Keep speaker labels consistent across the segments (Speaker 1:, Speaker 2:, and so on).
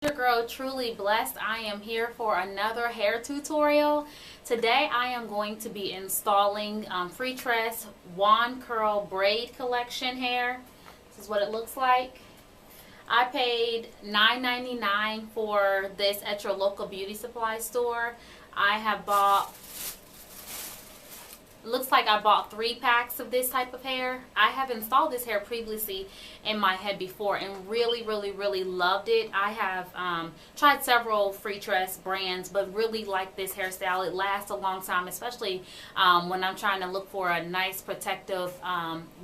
Speaker 1: Your girl truly blessed. I am here for another hair tutorial. Today I am going to be installing Freetress Wand Curl Braid Collection hair. This is what it looks like. I paid $9.99 for this at your local beauty supply store. I have bought, looks like I bought 3 packs of this type of hair. I have installed this hair previously in my head before and really loved it. I have tried several Freetress brands, but really like this hairstyle. It lasts a long time, especially when I'm trying to look for a nice protective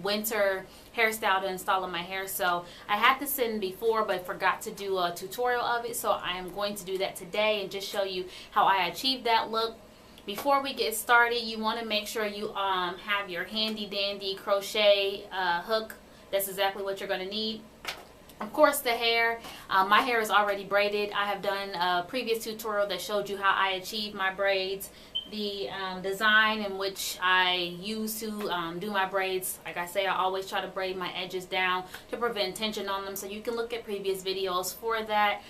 Speaker 1: winter hairstyle to install in my hair. So I had this in before but forgot to do a tutorial of it, so I am going to do that today and just show you how I achieved that look. Before we get started, you want to make sure you have your handy dandy crochet hook. That's exactly what you're going to need. Of course, the hair. My hair is already braided. I have done a previous tutorial that showed you how I achieved my braids. The design in which I use to do my braids, like I say, I always try to braid my edges down to prevent tension on them. So you can look at previous videos for that.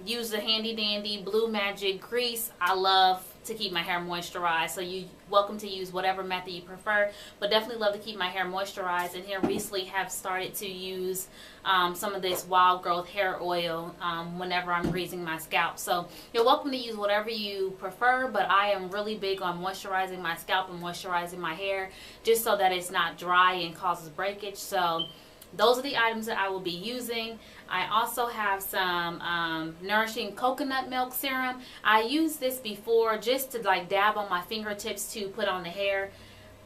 Speaker 1: Use the handy dandy blue magic grease. I love to keep my hair moisturized, so you're welcome to use whatever method you prefer, but definitely love to keep my hair moisturized. And here recently have started to use some of this wild growth hair oil whenever I'm greasing my scalp. So you're welcome to use whatever you prefer, but I am really big on moisturizing my scalp and moisturizing my hair just so that it's not dry and causes breakage. So those are the items that I will be using. I also have some nourishing coconut milk serum. I used this before just to like dab on my fingertips to put on the hair.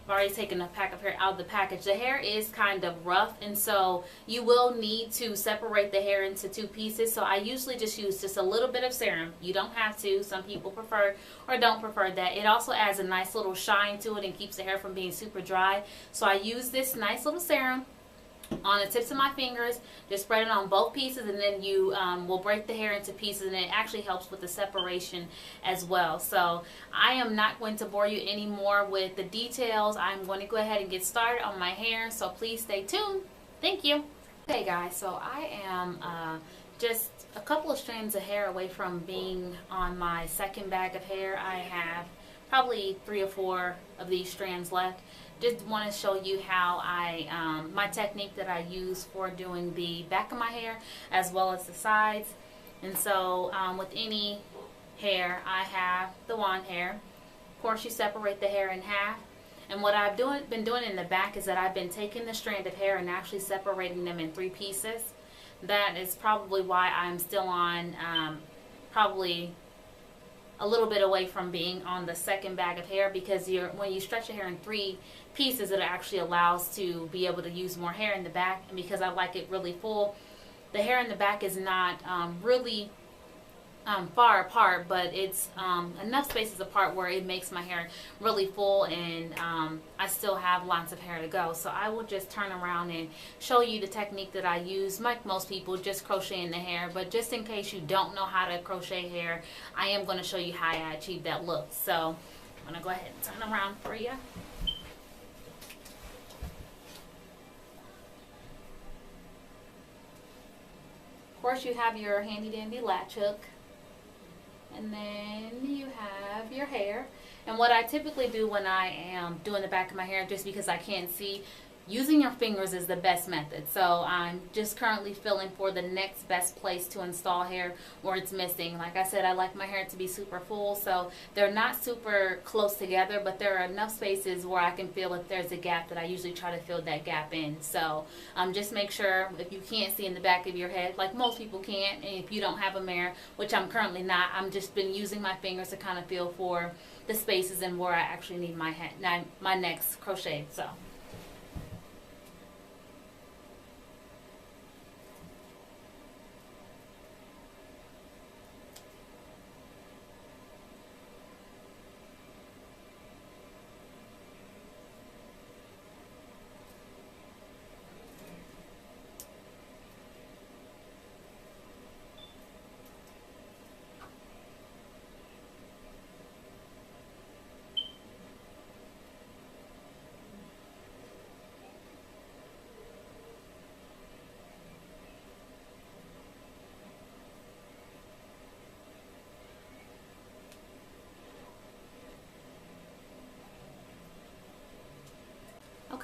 Speaker 1: I've already taken a pack of hair out of the package. The hair is kind of rough, and so you will need to separate the hair into 2 pieces. So I usually just use just a little bit of serum. You don't have to. Some people prefer or don't prefer that. It also adds a nice little shine to it and keeps the hair from being super dry. So I use this nice little serum on the tips of my fingers. Just spread it on both pieces, and then you will break the hair into pieces, and it actually helps with the separation as well. So I am not going to bore you anymore with the details. I'm going to go ahead and get started on my hair, so please stay tuned. Thank you. Okay guys, so I am just a couple of strands of hair away from being on my second bag of hair. I have probably 3 or 4 of these strands left. Just want to show you how my technique that I use for doing the back of my hair as well as the sides. And so with any hair, I have the wand hair. Of course, you separate the hair in half. And what I've been doing in the back is that I've been taking the strand of hair and actually separating them in 3 pieces. That is probably why I'm still on probably a little bit away from being on the second bag of hair, because when you stretch your hair in 3 pieces, it actually allows to be able to use more hair in the back. And because I like it really full, the hair in the back is not really far apart, but it's enough spaces apart where it makes my hair really full, and I still have lots of hair to go. So I will just turn around and show you the technique that I use. Like most people, just crocheting the hair, but just in case you don't know how to crochet hair, I am going to show you how I achieve that look. So I'm going to go ahead and turn around for you. Of course, you have your handy dandy latch hook. And then you have your hair. And what I typically do when I am doing the back of my hair, just because I can't see, using your fingers is the best method. So I'm just currently feeling for the next best place to install hair where it's missing. Like I said, I like my hair to be super full, so they're not super close together, but there are enough spaces where I can feel if there's a gap that I usually try to fill that gap in. So just make sure, if you can't see in the back of your head, like most people can't, and if you don't have a mirror, which I'm currently not, I'm just been using my fingers to kind of feel for the spaces and where I actually need my next crochet. So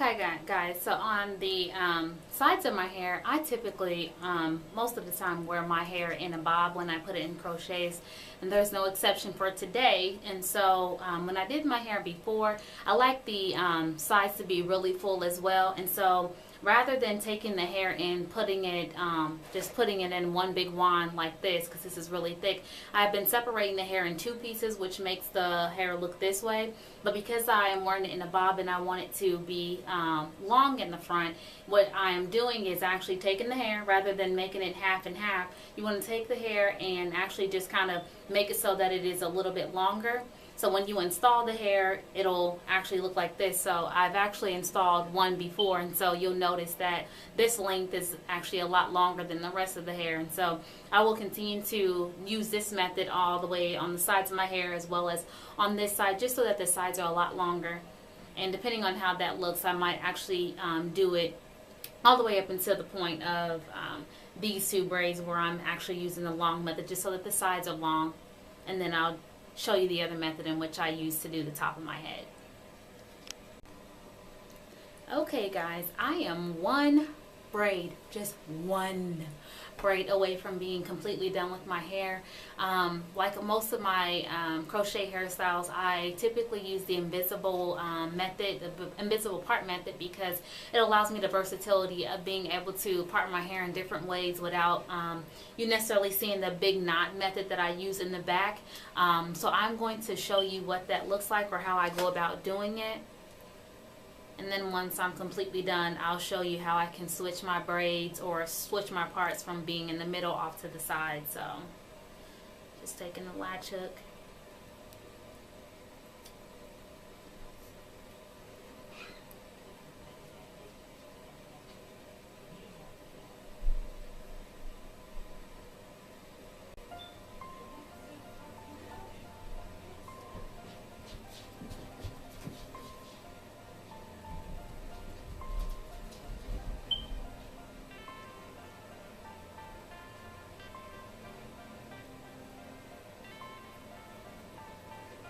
Speaker 1: Okay guys, so on the sides of my hair, I typically most of the time wear my hair in a bob when I put it in crochets, and there's no exception for today. And so when I did my hair before, I like the sides to be really full as well. And so rather than taking the hair and putting it, just putting it in one big wand like this, because this is really thick, I've been separating the hair in two pieces, which makes the hair look this way. But because I am wearing it in a bob and I want it to be long in the front, what I am doing is actually taking the hair, rather than making it half and half, you want to take the hair and actually just kind of make it so that it is a little bit longer. So when you install the hair, it'll actually look like this. So I've actually installed one before, and so you'll notice that this length is actually a lot longer than the rest of the hair. And so I will continue to use this method all the way on the sides of my hair as well as on this side, just so that the sides are a lot longer. And depending on how that looks, I might actually do it all the way up until the point of these two braids where I'm actually using the long method, just so that the sides are long. And then I'll show you the other method in which I use to do the top of my head. Okay guys, I am one braid, just one braid away from being completely done with my hair. Like most of my crochet hairstyles, I typically use the invisible method, the invisible part method, because it allows me the versatility of being able to part my hair in different ways without you necessarily seeing the big knot method that I use in the back. So I'm going to show you what that looks like, or how I go about doing it. And then once I'm completely done, I'll show you how I can switch my braids or switch my parts from being in the middle off to the side. So just taking the latch hook.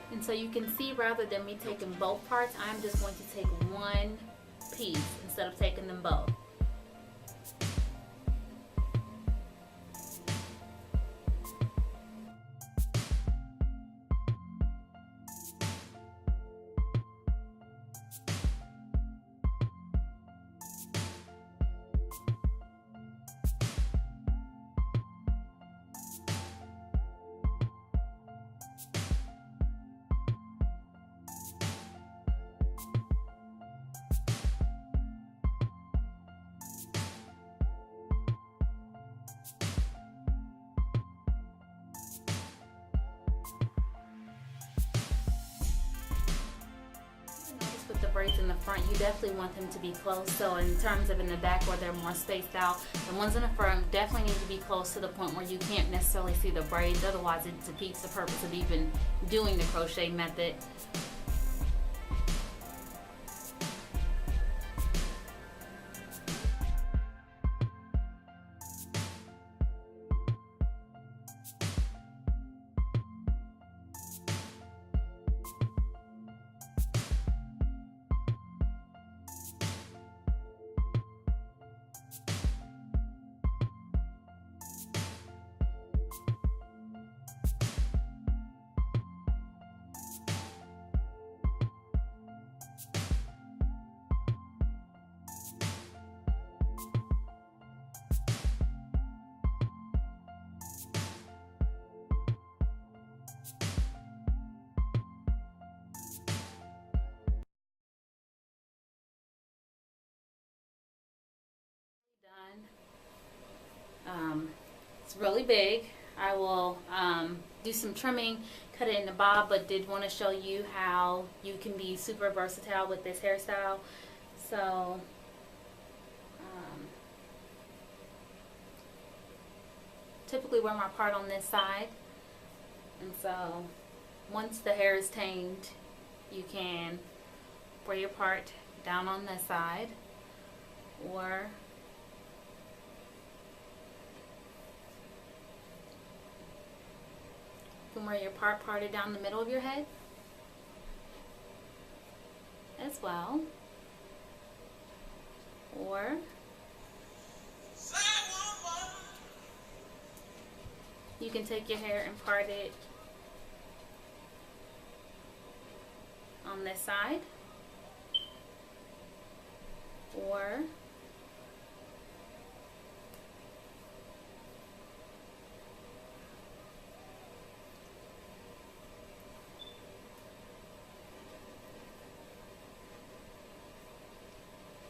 Speaker 1: And so you can see, rather than me taking both parts, I'm just going to take one piece instead of taking them both. With the braids in the front, you definitely want them to be close. So in terms of in the back where they're more spaced out, the ones in the front definitely need to be close to the point where you can't necessarily see the braids. Otherwise it defeats the purpose of even doing the crochet method. It's really big. I will do some trimming, cut it in a bob, but did want to show you how you can be super versatile with this hairstyle. So typically wear my part on this side, and so once the hair is tamed, you can wear your part down on this side, or you can wear your part parted down the middle of your head as well. Or you can take your hair and part it on this side, or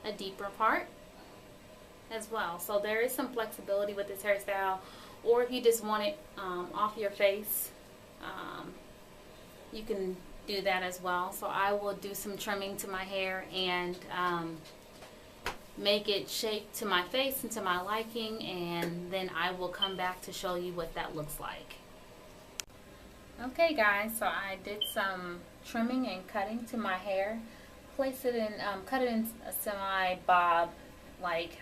Speaker 1: a deeper part as well. So there is some flexibility with this hairstyle, or if you just want it off your face, you can do that as well. So I will do some trimming to my hair and make it shape to my face and to my liking, and then I will come back to show you what that looks like. Okay guys, so I did some trimming and cutting to my hair. Place it in, cut it in a semi bob. Like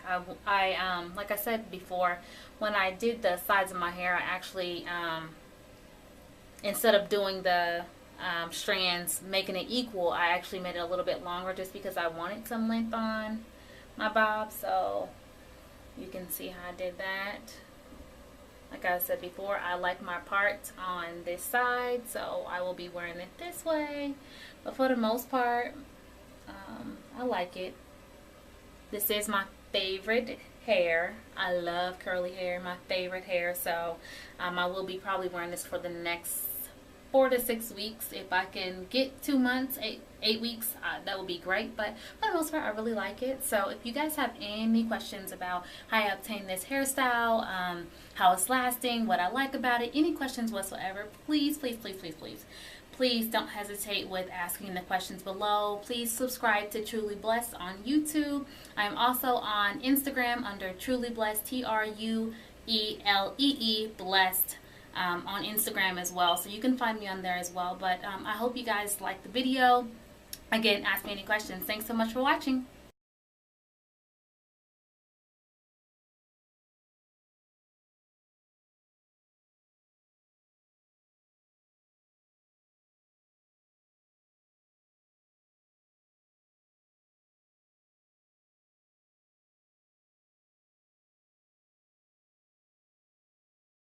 Speaker 1: like I said before, when I did the sides of my hair, I actually instead of doing the strands, making it equal, I actually made it a little bit longer just because I wanted some length on my bob. So you can see how I did that. Like I said before, I like my parts on this side, so I will be wearing it this way. But for the most part, I like it. This is my favorite hair. I love curly hair, my favorite hair. So I will be probably wearing this for the next 4 to 6 weeks. If I can get 2 months, 8 weeks, that would be great. But for the most part, I really like it. So if you guys have any questions about how I obtained this hairstyle, how it's lasting, what I like about it, any questions whatsoever, please, please, please, please, please, please don't hesitate with asking the questions below. Please subscribe to Truly Blessed on YouTube. I'm also on Instagram under Truly Blessed, TRUELEE Blessed, on Instagram as well. So you can find me on there as well. But I hope you guys liked the video. Again, ask me any questions. Thanks so much for watching.